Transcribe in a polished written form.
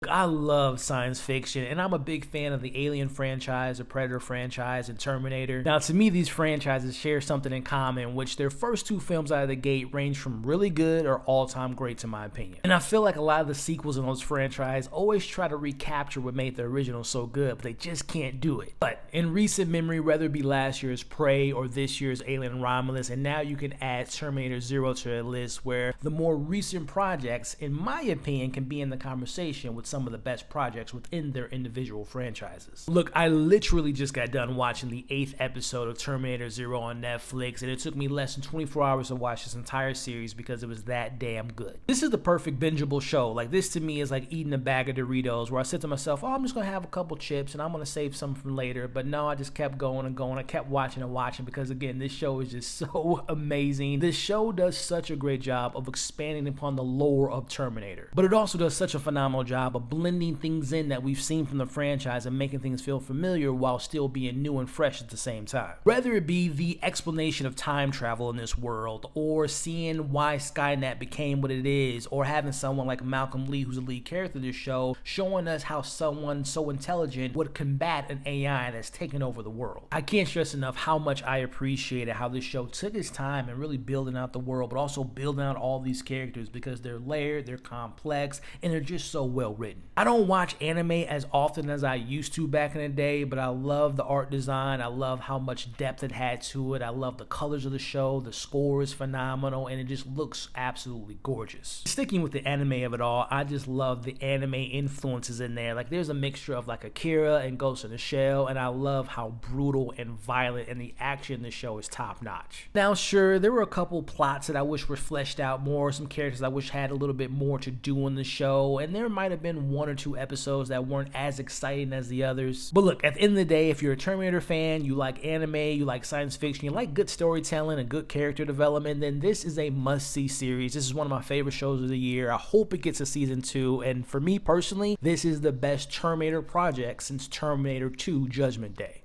I love science fiction, and I'm a big fan of the Alien franchise, the Predator franchise, and Terminator. Now, to me, these franchises share something in common, which their first two films out of the gate range from really good or all-time greats in my opinion. And I feel like a lot of the sequels in those franchises always try to recapture what made the original so good, but they just can't do it. But in recent memory, whether it be last year's Prey or this year's Alien Romulus, and now you can add Terminator Zero to a list where the more recent projects, in my opinion, can be in the conversation with some of the best projects within their individual franchises. Look, I literally just got done watching the 8th episode of Terminator Zero on Netflix, and it took me less than 24 hours to watch this entire series because it was that damn good. This is the perfect bingeable show. Like, this to me is like eating a bag of Doritos, where I said to myself, oh, I'm just gonna have a couple chips and I'm gonna save some from later. But no, I just kept going and going. I kept watching and watching because, again, this show is just so amazing. This show does such a great job of expanding upon the lore of Terminator, but it also does such a phenomenal job of blending things in that we've seen from the franchise and making things feel familiar while still being new and fresh at the same time. Whether it be the explanation of time travel in this world, or seeing why Skynet became what it is, or having someone like Malcolm Lee, who's the lead character of this show, showing us how someone so intelligent would combat an AI that's taken over the world. I can't stress enough how much I appreciated how this show took its time and really building out the world, but also building out all these characters because they're layered, they're complex, and they're just so well written. I don't watch anime as often as I used to back in the day, but I love the art design. I love how much depth it had to it. I love the colors of the show. The score is phenomenal, and it just looks absolutely gorgeous. Sticking with the anime of it all, I just love the anime influences in there. Like, there's a mixture of like Akira and Ghost in the Shell, and I love how brutal and violent, and the action in the show is top notch. Now, sure, there were a couple plots that I wish were fleshed out more, some characters I wish had a little bit more to do in the show, and there might have been one or two episodes that weren't as exciting as the others. But look, at the end of the day, if you're a Terminator fan, you like anime, you like science fiction, you like good storytelling and good character development, then this is a must-see series. This is one of my favorite shows of the year. I hope it gets a season 2, and for me personally, this is the best Terminator project since Terminator 2 Judgment Day.